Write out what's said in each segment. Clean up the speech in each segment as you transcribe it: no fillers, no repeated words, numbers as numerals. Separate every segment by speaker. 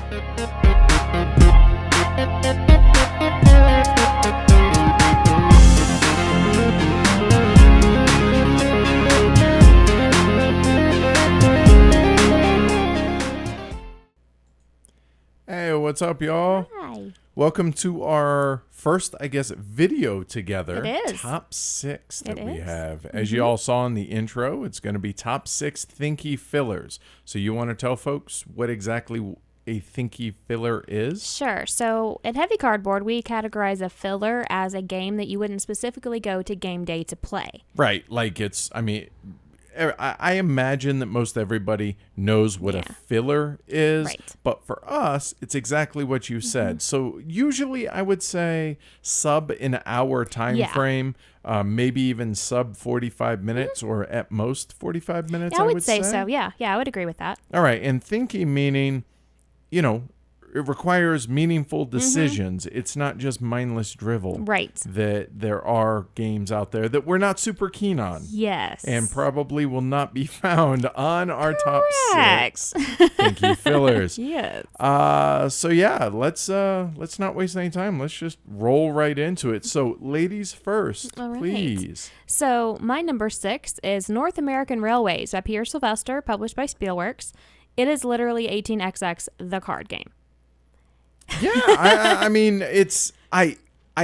Speaker 1: Hey, what's up, y'all?
Speaker 2: Hi.
Speaker 1: Welcome to our first, I guess, video together.
Speaker 2: It is.
Speaker 1: Top 6 that we
Speaker 2: is.
Speaker 1: have. As you all saw in the intro, it's going to be top 6 Thinky Fillers. So you want to tell folks what exactly a Thinky Filler is?
Speaker 2: Sure. So at Heavy Cardboard, we categorize a filler as a game that you wouldn't specifically go to game day to play.
Speaker 1: Right. Like I imagine that most everybody knows what a filler is,
Speaker 2: Right.
Speaker 1: but for us, it's exactly what you said. So usually I would say sub an hour time frame, maybe even sub 45 minutes or at most 45 minutes,
Speaker 2: Yeah, I would say so. Yeah, I would agree with that.
Speaker 1: All right. And thinky meaning, it requires meaningful decisions. It's not just mindless drivel.
Speaker 2: Right.
Speaker 1: That there are games out there that we're not super keen on.
Speaker 2: Yes.
Speaker 1: And probably will not be found on our top 6
Speaker 2: Correct.
Speaker 1: Thinky Fillers.
Speaker 2: Yes.
Speaker 1: So yeah, let's not waste any time. Let's just roll right into it. So ladies first,
Speaker 2: All right.
Speaker 1: please.
Speaker 2: So my number 6 is North American Railways by Peter Sylvester, published by Spielworks. It is literally 18XX, the card game.
Speaker 1: Yeah, I mean, I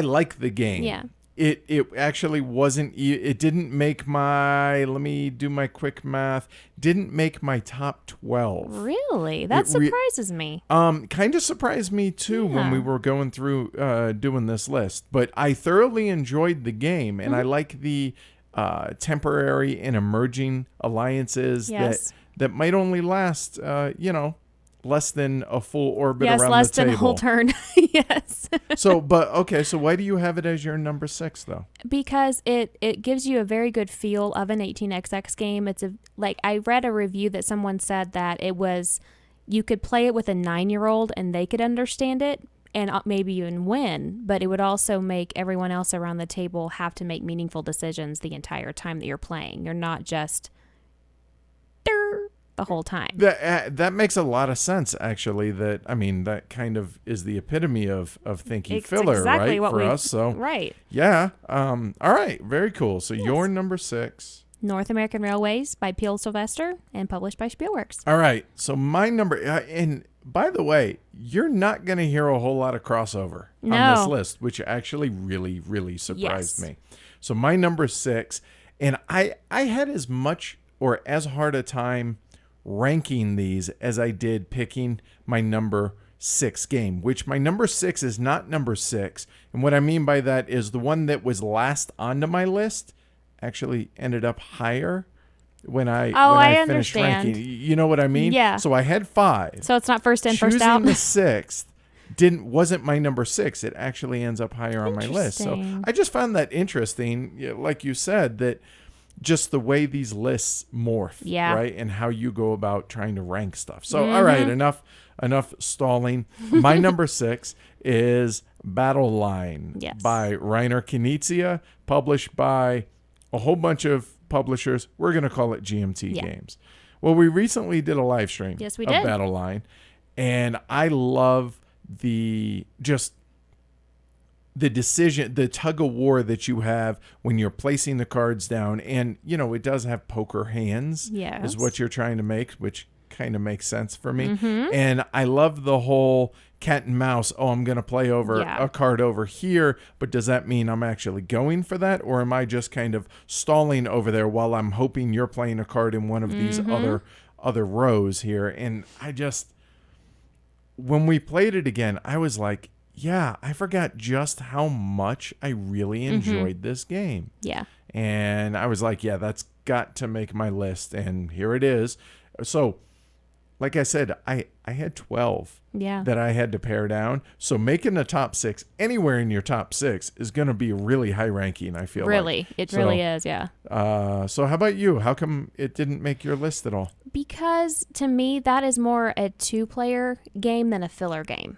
Speaker 1: like the game.
Speaker 2: Yeah.
Speaker 1: It actually wasn't. It didn't make my. Let me do my quick math. Didn't make my top 12.
Speaker 2: Really? That surprises me.
Speaker 1: Kind of surprised me too when we were going through doing this list. But I thoroughly enjoyed the game, and I like the temporary and emerging alliances that might only last. Less than a full orbit around the table.
Speaker 2: Yes, less than a whole turn. Yes.
Speaker 1: So why do you have it as your number 6 though?
Speaker 2: Because it gives you a very good feel of an 18XX game. It's I read a review that someone said that you could play it with a 9-year-old and they could understand it and maybe even win, but it would also make everyone else around the table have to make meaningful decisions the entire time that you're playing. You're not just the whole time.
Speaker 1: That makes a lot of sense, actually. That kind of is the epitome of Thinky Filler,
Speaker 2: exactly
Speaker 1: right? For us, so
Speaker 2: right.
Speaker 1: Yeah. All right. Very cool. So your number 6,
Speaker 2: North American Railways by Peter Sylvester and published by Spielworks.
Speaker 1: All right. So my number, and by the way, you're not going to hear a whole lot of crossover on this list, which actually really, really surprised me. So my number 6, and I had as much or as hard a time ranking these as I did picking my number 6 game, which my number 6 is not number 6. And what I mean by that is the one that was last onto my list actually ended up higher when I finished ranking. You know what I mean?
Speaker 2: Yeah.
Speaker 1: So I had 5.
Speaker 2: So it's not first in, first out.
Speaker 1: Choosing the 6th wasn't my number 6. It actually ends up higher on my list. So I just found that interesting, like you said, that just the way these lists morph, right? And how you go about trying to rank stuff. So, all right, enough stalling. My number 6 is Battle Line by Reiner Knizia, published by a whole bunch of publishers. We're going to call it GMT Games. Well, we recently did a live stream of Battle Line, and I love the decision, the tug of war that you have when you're placing the cards down. And, it does have poker hands is what you're trying to make, which kind of makes sense for me. And I love the whole cat and mouse. Oh, I'm going to play over a card over here. But does that mean I'm actually going for that? Or am I just kind of stalling over there while I'm hoping you're playing a card in one of these other rows here? And when we played it again, I was like, yeah, I forgot just how much I really enjoyed this game.
Speaker 2: Yeah.
Speaker 1: And I was like, that's got to make my list. And here it is. So, like I said, I had 12 that I had to pare down. So making the top 6 anywhere in your top 6 is going to be really high ranking, I feel
Speaker 2: really.
Speaker 1: It
Speaker 2: really is, yeah.
Speaker 1: So how about you? How come it didn't make your list at all?
Speaker 2: Because to me, that is more a 2-player game than a filler game.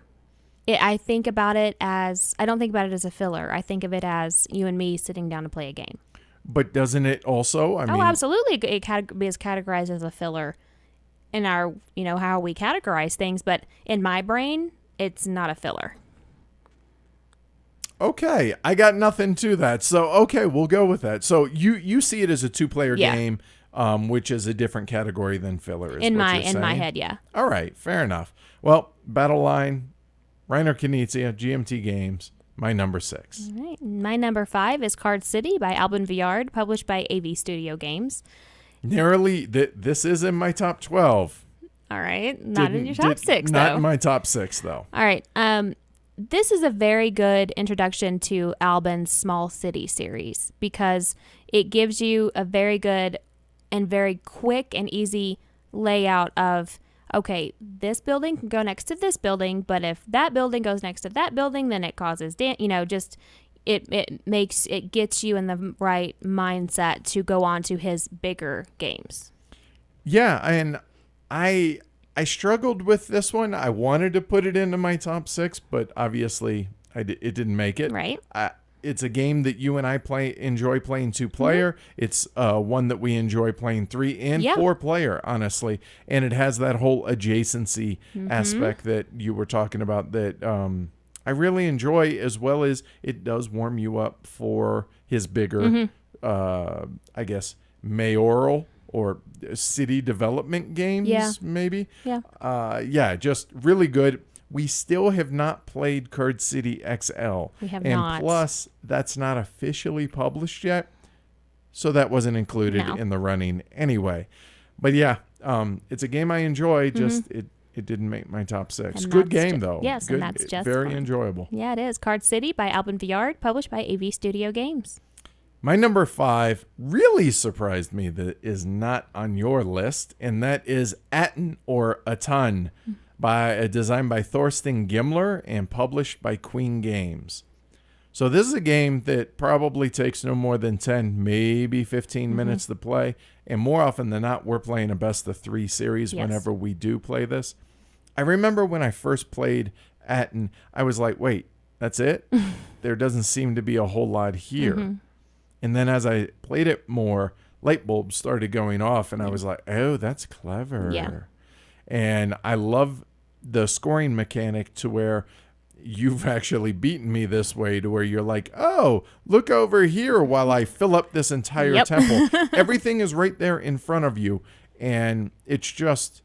Speaker 2: I don't think about it as a filler. I think of it as you and me sitting down to play a game.
Speaker 1: But doesn't it also? I mean,
Speaker 2: absolutely. It is categorized as a filler in our, how we categorize things, but in my brain, it's not a filler.
Speaker 1: Okay, I got nothing to that. So, okay, we'll go with that. So you see it as a 2-player game, which is a different category than filler.
Speaker 2: In my head, yeah.
Speaker 1: All right, fair enough. Well, Battle Line, Reiner Knizia, GMT Games, my number 6.
Speaker 2: All right. My number 5 is Card City by Alban Viard, published by AV Studio Games.
Speaker 1: Narrowly, this is in my top 12.
Speaker 2: All right, not in your top 6, though.
Speaker 1: Not in my top 6, though.
Speaker 2: All right. This is a very good introduction to Alban's Small City series because it gives you a very good and very quick and easy layout of, okay, this building can go next to this building, but if that building goes next to that building, then it causes it gets you in the right mindset to go on to his bigger games.
Speaker 1: Yeah, and I struggled with this one. I wanted to put it into my top 6, but obviously it didn't make it.
Speaker 2: Right.
Speaker 1: It's a game that you and I enjoy playing 2-player. Mm-hmm. It's one that we enjoy playing 3 and 4-player, honestly. And it has that whole adjacency aspect that you were talking about that I really enjoy, as well as it does warm you up for his bigger, I guess, mayoral or city development games, maybe.
Speaker 2: Yeah.
Speaker 1: Just really good. We still have not played Card City XL.
Speaker 2: We have not.
Speaker 1: And plus, that's not officially published yet, so that wasn't included in the running anyway. But yeah, it's a game I enjoy, just it didn't make my top 6.
Speaker 2: And
Speaker 1: good game, though.
Speaker 2: Yes,
Speaker 1: good,
Speaker 2: and that's just
Speaker 1: very
Speaker 2: fun.
Speaker 1: enjoyable.
Speaker 2: Yeah, it is. Card City by Alban Viard, published by AV Studio Games.
Speaker 1: My number 5 really surprised me that is not on your list, and that is Atten or Aton, designed by Thorsten Gimler and published by Queen Games. So this is a game that probably takes no more than 10, maybe 15 minutes to play, and more often than not, we're playing a best of 3 series whenever we do play this. I remember when I first played Atten, I was like, wait, that's it? There doesn't seem to be a whole lot here. And then as I played it more, light bulbs started going off, and I was like, oh, that's clever.
Speaker 2: Yeah.
Speaker 1: And I love the scoring mechanic to where you've actually beaten me this way, to where you're like, oh, look over here while I fill up this entire temple. Everything is right there in front of you, and it's just...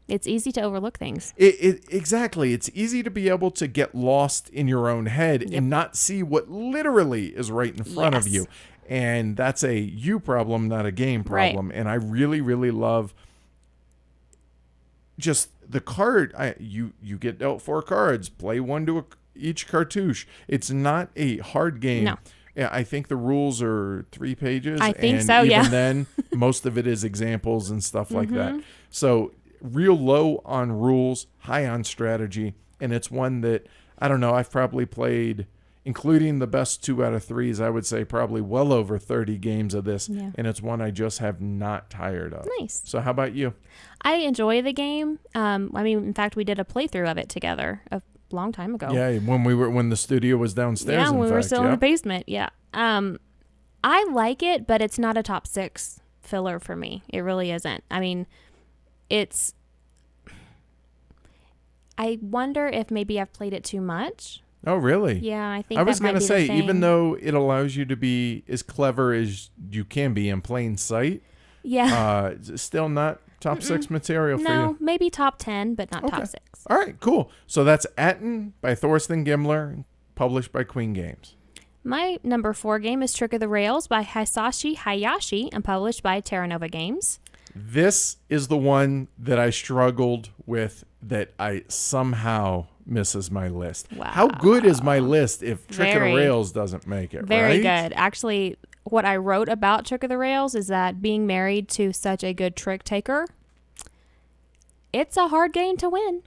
Speaker 2: It's easy to overlook things.
Speaker 1: Exactly. It's easy to be able to get lost in your own head and not see what literally is right in front of you. And that's a you problem, not a game problem. Right. And I really, really love just the card. You get dealt 4 cards, play 1 to each cartouche. It's not a hard game.
Speaker 2: No.
Speaker 1: Yeah, I think the rules are 3 pages.
Speaker 2: I think
Speaker 1: and
Speaker 2: so,
Speaker 1: even then, most of it is examples and stuff like that. So real low on rules, high on strategy, and it's one that, I don't know, I've probably played, including the best 2 out of 3s, I would say probably well over 30 games of this, and it's one I just have not tired of.
Speaker 2: Nice.
Speaker 1: So how about you?
Speaker 2: I enjoy the game. In fact, we did a playthrough of it together a long time ago.
Speaker 1: Yeah, when the studio was downstairs.
Speaker 2: Yeah, when we were still in the basement. Yeah. I like it, but it's not a top 6 filler for me. It really isn't. I mean, I wonder if maybe I've played it too much.
Speaker 1: Oh, really?
Speaker 2: Yeah, I think
Speaker 1: I was
Speaker 2: going to
Speaker 1: say, even though it allows you to be as clever as you can be in plain sight, still not top 6 material for you.
Speaker 2: No, maybe top 10, but not top 6.
Speaker 1: All right, cool. So that's Atten by Thorsten Gimler, published by Queen Games.
Speaker 2: My number 4 game is Trick of the Rails by Hisashi Hayashi and published by Terra Nova Games.
Speaker 1: This is the one that I struggled with that I somehow misses my list.
Speaker 2: Wow.
Speaker 1: How good is my list if Trick of the Rails doesn't make it,
Speaker 2: Very good. Actually, what I wrote about Trick of the Rails is that being married to such a good trick taker, it's a hard game to win.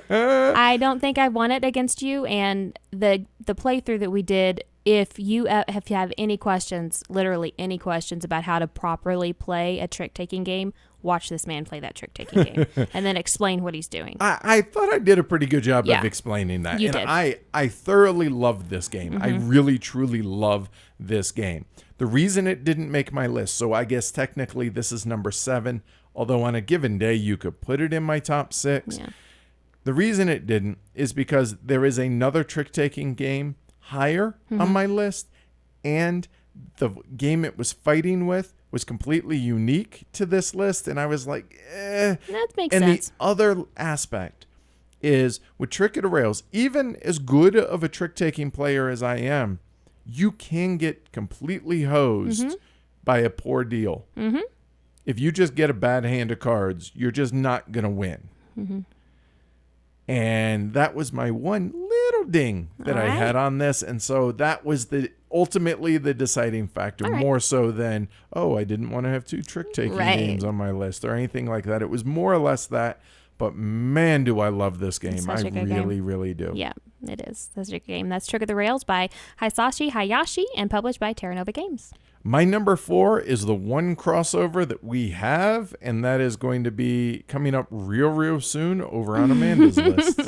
Speaker 2: I don't think I won it against you, and the playthrough that we did, if you have any questions, literally any questions about how to properly play a trick-taking game, watch this man play that trick-taking game and then explain what he's doing.
Speaker 1: I thought I did a pretty good job of explaining that.
Speaker 2: You did.
Speaker 1: I thoroughly loved this game. I really, truly love this game. The reason it didn't make my list, so I guess technically this is number 7 although on a given day you could put it in my top 6.
Speaker 2: Yeah.
Speaker 1: The reason it didn't is because there is another trick-taking game higher on my list, and the game it was fighting with was completely unique to this list, and I was like,
Speaker 2: That makes
Speaker 1: sense. And the other aspect is with Trick of the Rails, even as good of a trick-taking player as I am, you can get completely hosed by a poor deal. If you just get a bad hand of cards, you're just not going to win. And that was my one little ding that I had on this. And so that was ultimately the deciding factor, more so than, I didn't want to have 2 trick-taking games on my list or anything like that. It was more or less that. But man, do I love this game. I really, really do.
Speaker 2: Yeah, it is. That's a good game. That's Trick of the Rails by Hisashi Hayashi and published by Terra Nova Games.
Speaker 1: My number 4 is the one crossover that we have, and that is going to be coming up real soon over on Amanda's list.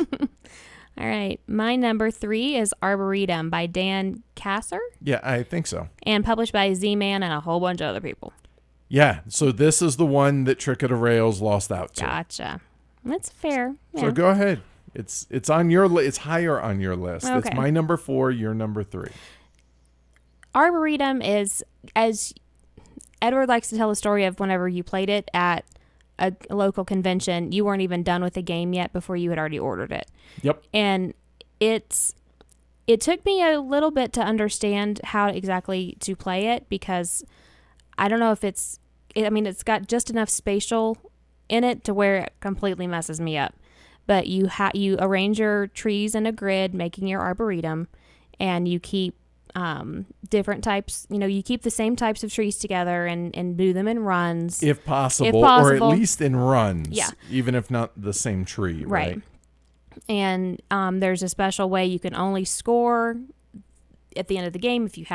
Speaker 2: All right. My number 3 is Arboretum by Dan Kasser.
Speaker 1: Yeah, I think so.
Speaker 2: And published by Z-Man and a whole bunch of other people.
Speaker 1: Yeah, so this is the one that Trick of the Rails lost out to.
Speaker 2: Gotcha. That's fair. Yeah.
Speaker 1: So go ahead. It's on your it's higher on your list. Okay. It's my number 4, your number 3.
Speaker 2: Arboretum is, as Edward likes to tell the story of whenever you played it at a local convention, you weren't even done with the game yet before you had already ordered it.
Speaker 1: Yep.
Speaker 2: And it took me a little bit to understand how exactly to play it, because I don't know if it's got just enough spatial in it to where it completely messes me up. But you arrange your trees in a grid, making your arboretum, and you keep different types, you keep the same types of trees together and do them in runs.
Speaker 1: If possible, or at least in runs.
Speaker 2: Yeah.
Speaker 1: Even if not the same tree, right?
Speaker 2: And there's a special way you can only score at the end of the game if you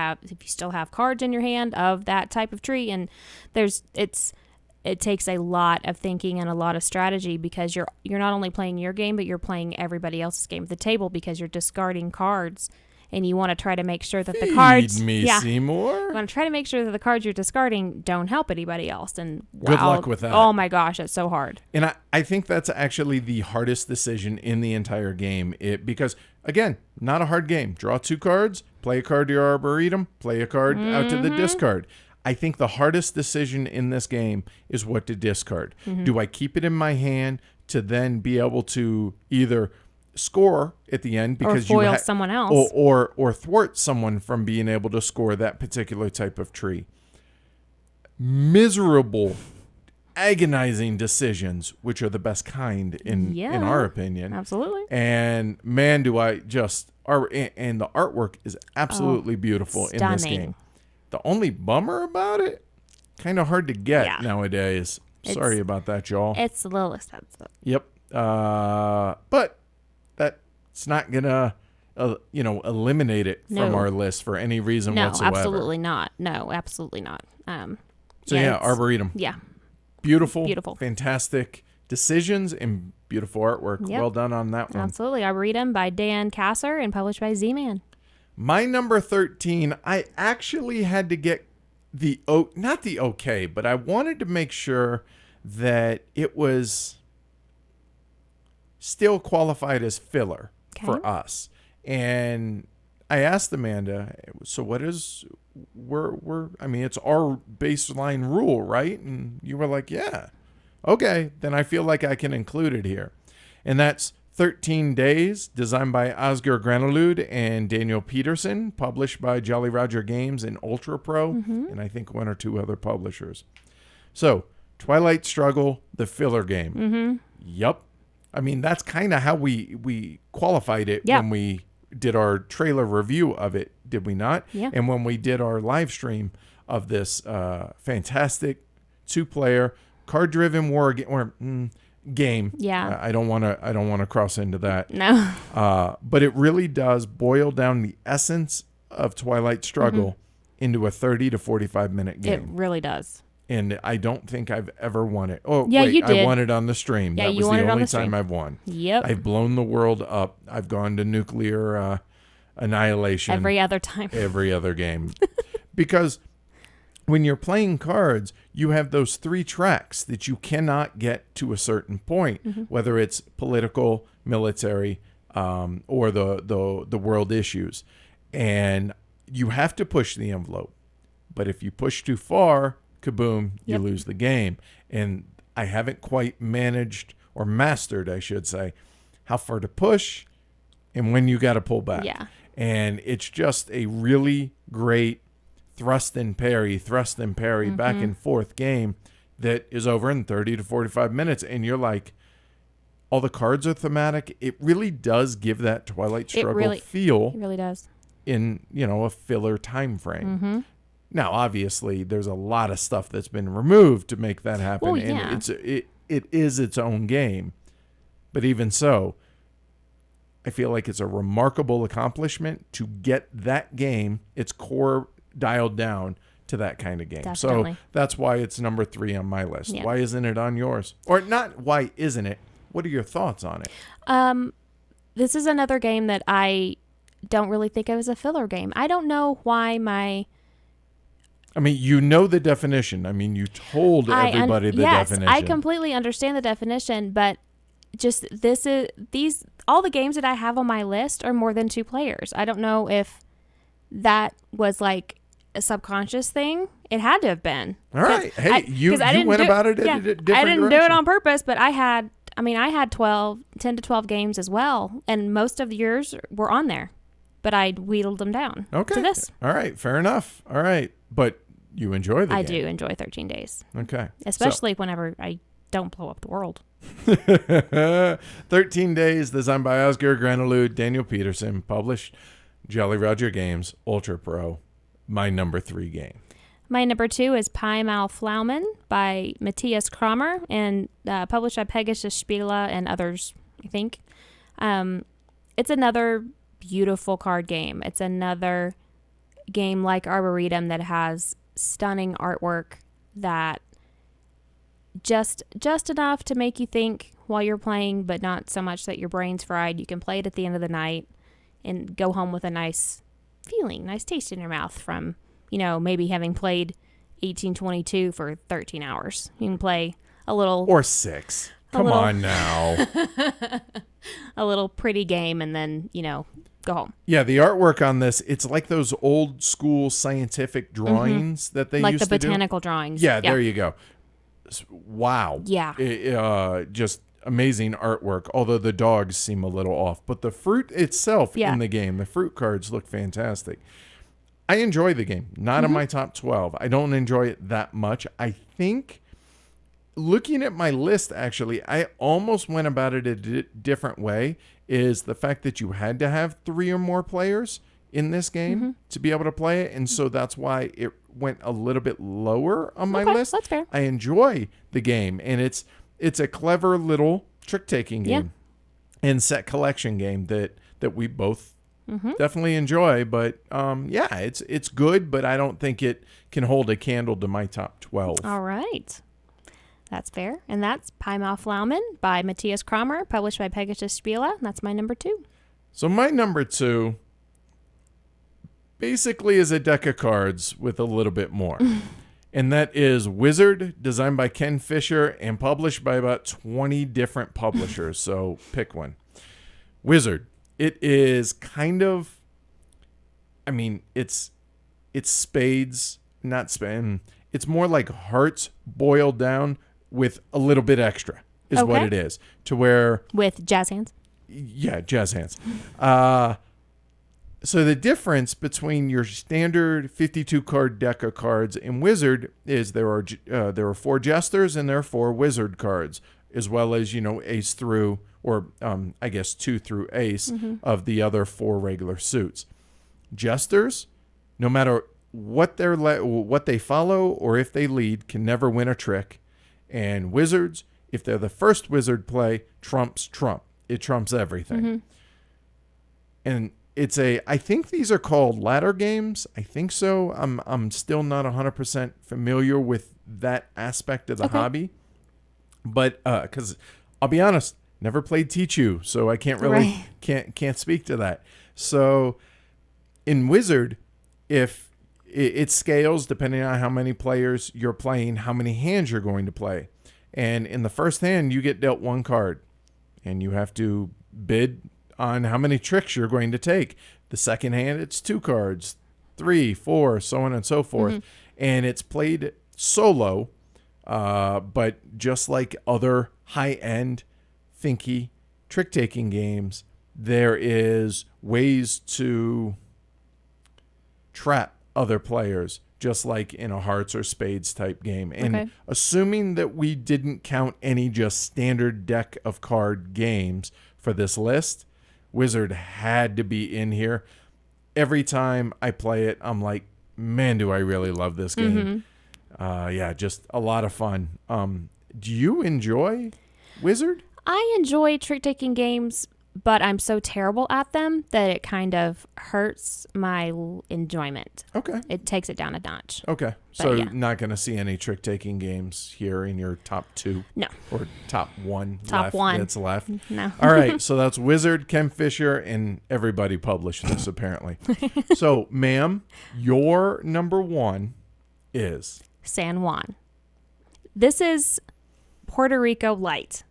Speaker 2: still have cards in your hand of that type of tree. And it takes a lot of thinking and a lot of strategy, because you're not only playing your game, but you're playing everybody else's game at the table, because you're discarding cards, and you want to try to make sure that the cards.
Speaker 1: Seymour.
Speaker 2: You want to try to make sure that the cards you're discarding don't help anybody else. And
Speaker 1: good luck with that.
Speaker 2: Oh my gosh, it's so hard.
Speaker 1: And I think that's actually the hardest decision in the entire game. Because again, not a hard game. Draw 2 cards, play a card to your arboretum, play a card out to the discard. I think the hardest decision in this game is what to discard. Do I keep it in my hand to then be able to either score at the end, because
Speaker 2: or foil someone else,
Speaker 1: or thwart someone from being able to score that particular type of tree? Miserable, agonizing decisions, which are the best kind in our opinion.
Speaker 2: Absolutely.
Speaker 1: And man, do I just and the artwork is absolutely beautiful in this game. The only bummer about it, kind of hard to get nowadays. Sorry about that, y'all.
Speaker 2: It's a little expensive.
Speaker 1: Yep. But that's not gonna, eliminate it from our list for any reason whatsoever.
Speaker 2: No, absolutely not. So
Speaker 1: Arboretum.
Speaker 2: Yeah.
Speaker 1: Beautiful, fantastic decisions and beautiful artwork. Yep. Well done on that one.
Speaker 2: Absolutely. Arboretum by Dan Kasser and published by Z-Man.
Speaker 1: My number 13, I actually had to get not the okay, but I wanted to make sure that it was still qualified as filler for us. And I asked Amanda, so what is, it's our baseline rule, right? And you were like, yeah. Okay, then I feel like I can include it here. And that's 13 Days, designed by Oscar Granalud and Daniel Peterson, published by Jolly Roger Games and Ultra Pro, and I think 1 or 2 other publishers. So, Twilight Struggle, the filler game. Yup. That's kind of how we qualified it when we did our trailer review of it, did we not?
Speaker 2: Yeah.
Speaker 1: And when we did our live stream of this fantastic 2-player card-driven war game.
Speaker 2: Yeah.
Speaker 1: I don't want to cross into that.
Speaker 2: No.
Speaker 1: But it really does boil down the essence of Twilight Struggle into a 30 to 45 minute game.
Speaker 2: It really does.
Speaker 1: And I don't think I've ever won it. Oh,
Speaker 2: yeah, wait, you did.
Speaker 1: I won it on the stream.
Speaker 2: Yeah,
Speaker 1: that was the only time I've won.
Speaker 2: Yep.
Speaker 1: I've blown the world up. I've gone to nuclear annihilation.
Speaker 2: Every other time.
Speaker 1: Every other game. Because when you're playing cards, you have those 3 tracks that you cannot get to a certain point, whether it's political, military, or the world issues. And you have to push the envelope. But if you push too far, kaboom, you lose the game. And I haven't quite managed, or mastered, I should say, how far to push and when you got to pull back.
Speaker 2: Yeah.
Speaker 1: And it's just a really great thrust and parry, back and forth game that is over in 30 to 45 minutes. And you're like, all the cards are thematic. It really does give that Twilight Struggle feel.
Speaker 2: It really does.
Speaker 1: In, a filler time frame. Now, obviously, there's a lot of stuff that's been removed to make that happen.
Speaker 2: Well, yeah.
Speaker 1: And it is its own game. But even so, I feel like it's a remarkable accomplishment to get that game, its core, dialed down to that kind of game.
Speaker 2: Definitely.
Speaker 1: So that's why it's number 3 on my list.
Speaker 2: Yeah.
Speaker 1: Why isn't it on yours? Or not why isn't it? What are your thoughts on it?
Speaker 2: This is another game that I don't really think of as a filler game. I don't know why
Speaker 1: I mean, you know the definition. I mean, you told everybody the definition.
Speaker 2: I completely understand the definition, but just all the games that I have on my list are more than 2 players. I don't know if that was like a subconscious thing. It had to have been.
Speaker 1: All right. Hey, you went about it in a different direction.
Speaker 2: I didn't do it on purpose, but I had 10 to 12 games as well, and most of yours were on there. But I wheedled them down to this.
Speaker 1: All right. Fair enough. All right. But you enjoy the game.
Speaker 2: I do enjoy 13 Days.
Speaker 1: Okay.
Speaker 2: Especially whenever I don't blow up the world.
Speaker 1: 13 Days, designed by Oscar Granilou, Daniel Peterson, published Jolly Roger Games, Ultra Pro. My number 3 game.
Speaker 2: My number 2 is Pi Mal Flaumen by Matthias Kramer and published by Pegasus Spiele and others, I think. It's another beautiful card game. It's another game like Arboretum that has stunning artwork that just enough to make you think while you're playing, but not so much that your brain's fried. You can play it at the end of the night and go home with a nice feeling, nice taste in your mouth from, maybe having played 1822 for 13 hours. You can play a little...
Speaker 1: Or 6. Come on now.
Speaker 2: A little pretty game and then, go home.
Speaker 1: Yeah, the artwork on this, it's like those old school scientific drawings that they used to do.
Speaker 2: Like the botanical drawings.
Speaker 1: Yeah, there you go. Wow.
Speaker 2: Yeah.
Speaker 1: Just amazing artwork, although the dogs seem a little off. But the fruit itself in the game, the fruit cards look fantastic. I enjoy the game. Not in my top 12. I don't enjoy it that much. I think, looking at my list, actually, I almost went about it a different way, is the fact that you had to have 3 or more players in this game to be able to play it. And so that's why it went a little bit lower on my list.
Speaker 2: That's fair.
Speaker 1: I enjoy the game, and it's a clever little trick-taking game and set collection game that we both definitely enjoy. But it's good, but I don't think it can hold a candle to my top 12.
Speaker 2: All right. That's fair. And that's Pi Mal Flaumen by Matthias Kramer, published by Pegasus Spiele. That's my number 2.
Speaker 1: So my number 2 basically is a deck of cards with a little bit more. And that is Wizard, designed by Ken Fisher and published by about 20 different publishers. So pick one. Wizard. It is kind of, it's spades, not spades. It's more like hearts boiled down with a little bit extra is what it is. To where...
Speaker 2: With jazz hands?
Speaker 1: Yeah, jazz hands. So the difference between your standard 52 card deck of cards and Wizard is there are 4 jesters and there are 4 wizard cards, as well as ace through, or I guess 2 through ace of the other 4 regular suits. Jesters, no matter what they follow or if they lead, can never win a trick, and wizards, if they're the first wizard play, trumps trump. It trumps everything. And I think these are called ladder games. I think so. I'm still not 100% familiar with that aspect of the hobby. But because I'll be honest, never played Tichu, so I can't really can't speak to that. So in Wizard, if it scales depending on how many players you're playing, how many hands you're going to play. And in the first hand, you get dealt one card, and you have to bid on how many tricks you're going to take. The second hand, it's 2 cards, 3, 4, so on and so forth. And it's played solo, but just like other high-end thinky trick-taking games, there is ways to trap other players, just like in a hearts or spades type game. And assuming that we didn't count any just standard deck of card games for this list, Wizard had to be in here. Every time I play it, I'm like, man, do I really love this game. Yeah, just a lot of fun. Do you enjoy Wizard?
Speaker 2: I enjoy trick-taking games, but I'm so terrible at them that it kind of hurts my enjoyment.
Speaker 1: Okay.
Speaker 2: It takes it down a notch.
Speaker 1: Okay. So not going to see any trick-taking games here in your top 2?
Speaker 2: No.
Speaker 1: Or top 1
Speaker 2: top one
Speaker 1: that's left?
Speaker 2: No.
Speaker 1: All right. So that's Wizard, Ken Fisher, and everybody published this apparently. So, ma'am, your number 1 is?
Speaker 2: San Juan. This is Puerto Rico light.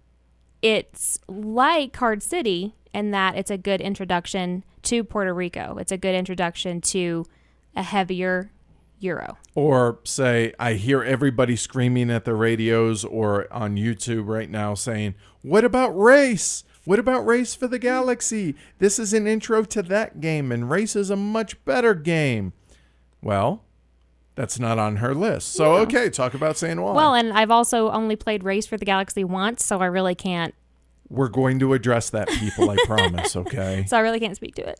Speaker 2: It's like Card City in that it's a good introduction to Puerto Rico. It's a good introduction to a heavier Euro.
Speaker 1: Or say, I hear everybody screaming at the radios or on YouTube right now saying, what about Race? What about Race for the Galaxy? This is an intro to that game, and Race is a much better game. Well, that's not on her list. So, okay, talk about San Juan.
Speaker 2: Well, and I've also only played Race for the Galaxy once, so I really can't.
Speaker 1: We're going to address that, people, I promise, okay?
Speaker 2: So I really can't speak to it.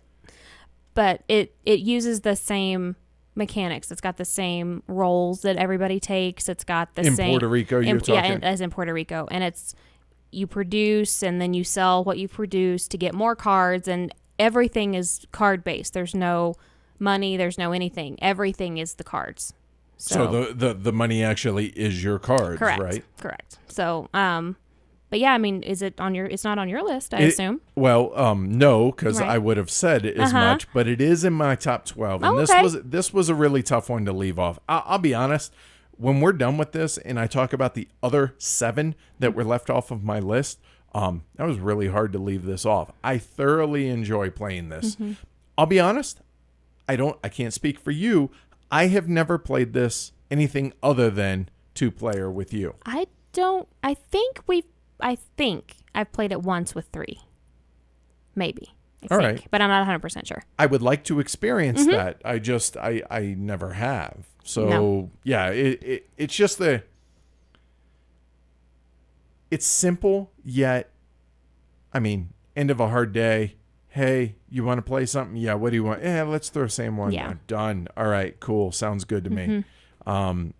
Speaker 2: But it uses the same mechanics. It's got the same roles that everybody takes. It's got the same...
Speaker 1: In Puerto Rico, you're talking?
Speaker 2: Yeah, as in Puerto Rico. And it's, you produce, and then you sell what you produce to get more cards, and everything is card-based. There's no money, there's no anything. Everything is the cards.
Speaker 1: So the money actually is your cards, right?
Speaker 2: Correct. So, but yeah, I mean, is it on your? It's not on your list, I assume.
Speaker 1: Well, no, because I would have said as much, but it is in my top 12, and this was a really tough one to leave off. I'll be honest. When we're done with this, and I talk about the other 7 that were left off of my list, that was really hard to leave this off. I thoroughly enjoy playing this. I'll be honest. I can't speak for you. I have never played this anything other than 2-player with you.
Speaker 2: I think I've played it once with 3. Maybe. I think, but I'm not 100% sure.
Speaker 1: I would like to experience that. I never have. So, yeah, it's just it's simple, yet, I mean, end of a hard day. Hey, you want to play something? Yeah, what do you want? Yeah, let's throw San Juan down. Done. All right, cool. Sounds good to me.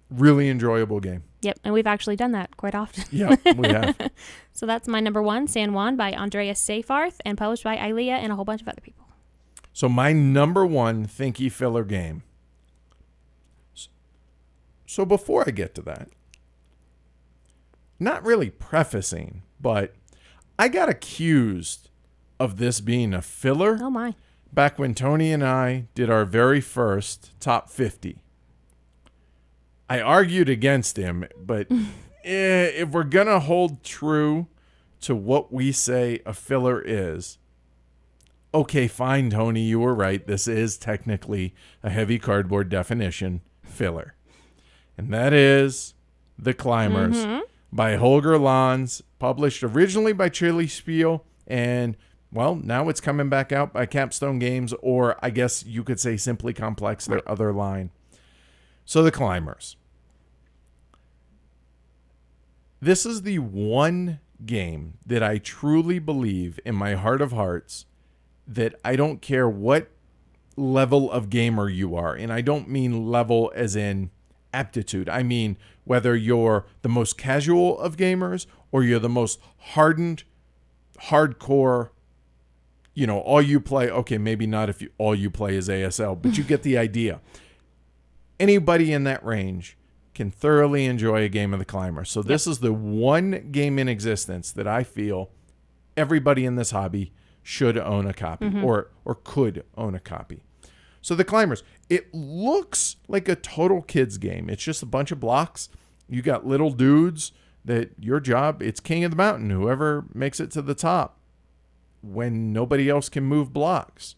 Speaker 1: Really enjoyable game.
Speaker 2: Yep, and we've actually done that quite often.
Speaker 1: Yeah, we have.
Speaker 2: So that's my number 1, San Juan by Andreas Seyfarth and published by Ilea and a whole bunch of other people.
Speaker 1: So my number 1 Thinky Filler game. So before I get to that, not really prefacing, but I got accused of this being a filler.
Speaker 2: Oh my.
Speaker 1: Back when Tony and I did our very first top 50. I argued against him, but if we're going to hold true to what we say a filler is, okay, fine, Tony, you were right. This is technically a heavy cardboard definition filler. And that is The Climbers by Holger Lanz, published originally by Chili Spiel, and, well, now it's coming back out by Capstone Games, or I guess you could say Simply Complex, their other line. So The Climbers. This is the one game that I truly believe in my heart of hearts that I don't care what level of gamer you are. And I don't mean level as in aptitude. I mean whether you're the most casual of gamers or you're the most hardened, hardcore, you know, all you play. Okay, maybe not if all you play is ASL, but you get the idea. Anybody in that range can thoroughly enjoy a game of The Climber. So this is the one game in existence that I feel everybody in this hobby should own a copy or could own a copy. So the climbers, it looks like a total kids game. It's just a bunch of blocks. You got little dudes that your job, it's king of the mountain, whoever makes it to the top when nobody else can move blocks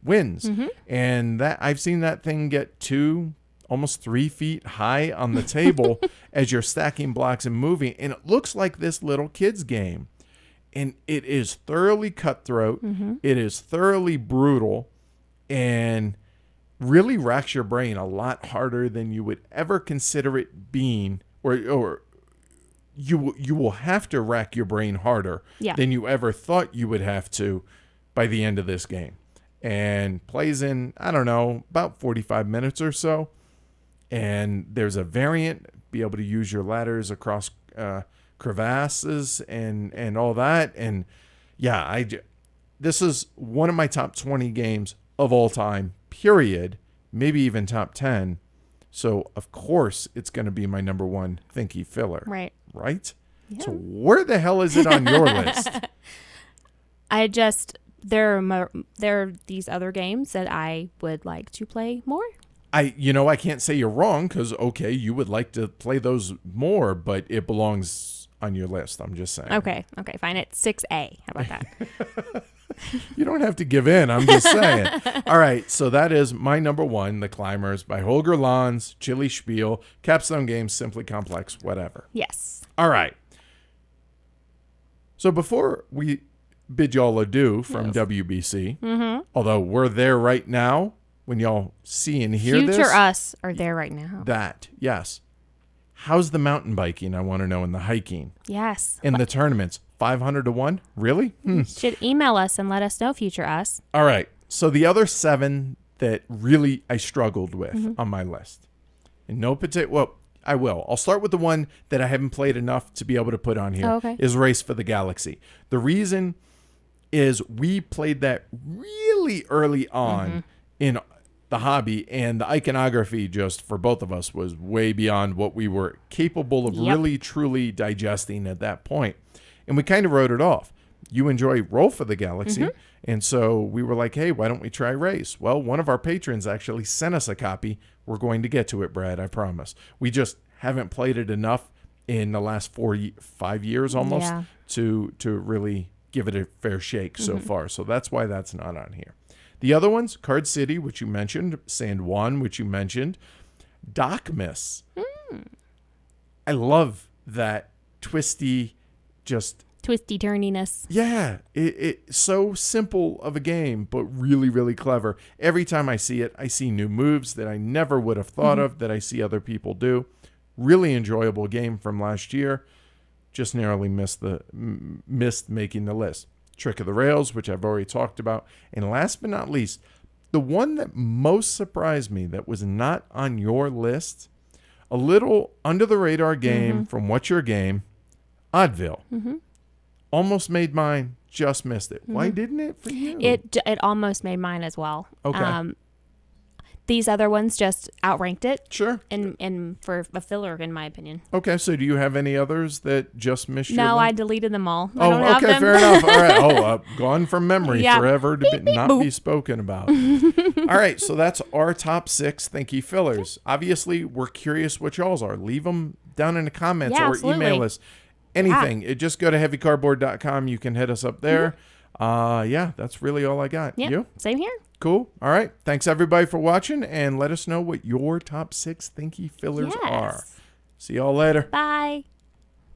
Speaker 1: wins. And that I've seen that thing get 2, almost 3 feet high on the table as you're stacking blocks and moving. And it looks like this little kids game. And it is thoroughly cutthroat. It is thoroughly brutal and really racks your brain a lot harder than you would ever consider it being, or you will have to rack your brain harder than you ever thought you would have to by the end of this game. And plays in, I don't know, about 45 minutes or so. And there's a variant, be able to use your ladders across crevasses and all that. And yeah, this is one of my top 20 games of all time, period. Maybe even top 10. So, of course, it's going to be my number one Thinky Filler.
Speaker 2: Right? Yeah.
Speaker 1: So, where the hell is it on your list?
Speaker 2: There are these other games that I would like to play more.
Speaker 1: I can't say you're wrong because, okay, you would like to play those more, but it belongs on your list. I'm just saying.
Speaker 2: Okay, fine. It's 6A. How about that?
Speaker 1: You don't have to give in. I'm just saying. All right, so that is my number one, The Climbers by Holger Lons, Chili Spiel, Capstone Games, Simply Complex, whatever.
Speaker 2: Yes.
Speaker 1: All right. So before we bid y'all adieu from WBC, although we're there right now when y'all see and hear this.
Speaker 2: Future us are there right now.
Speaker 1: That, yes. How's the mountain biking, I want to know, and the hiking?
Speaker 2: Yes.
Speaker 1: And the tournaments. 500 to 1? Really?
Speaker 2: Should email us and let us know, future us.
Speaker 1: All right. So the other 7 that really I struggled with on my list. In no particular, well, I will. I'll start with the one that I haven't played enough to be able to put on here. Is Race for the Galaxy. The reason is we played that really early on in the hobby, and the iconography just for both of us was way beyond what we were capable of really truly digesting at that point. And we kind of wrote it off. You enjoy Roll for the Galaxy. And so we were like, hey, why don't we try Race? Well, one of our patrons actually sent us a copy. We're going to get to it, Brad, I promise. We just haven't played it enough in the last 5 years almost to really give it a fair shake so far. So that's why that's not on here. The other ones, Card City, which you mentioned, San Juan, which you mentioned, Doc Miss. I love that twisty, just
Speaker 2: twisty turniness.
Speaker 1: Yeah, it's so simple of a game, but really, really clever. Every time I see it, I see new moves that I never would have thought of that I see other people do. Really enjoyable game from last year. Just narrowly missed making the list. Trick of the Rails, which I've already talked about. And last but not least, the one that most surprised me that was not on your list, a little under the radar game from What's Your Game, Oddville. Almost made mine, just missed it. Why didn't it for you?
Speaker 2: It almost made mine as well.
Speaker 1: Okay.
Speaker 2: These other ones just outranked it.
Speaker 1: Sure.
Speaker 2: And for a filler, in my opinion.
Speaker 1: Okay, so do you have any others that just missed your
Speaker 2: No,
Speaker 1: list?
Speaker 2: I deleted them all.
Speaker 1: Oh, okay, fair enough. All right. Gone from memory forever to not be spoken about. All right, so that's our top 6 Thinky Fillers. Obviously, we're curious what y'all's are. Leave them down in the comments or email us. Anything. Just go to heavycardboard.com. You can hit us up there. That's really all I got.
Speaker 2: Yep.
Speaker 1: You?
Speaker 2: Same here.
Speaker 1: Cool. All right. Thanks, everybody, for watching, and let us know what your top 6 Thinky Fillers are. See y'all later.
Speaker 2: Bye.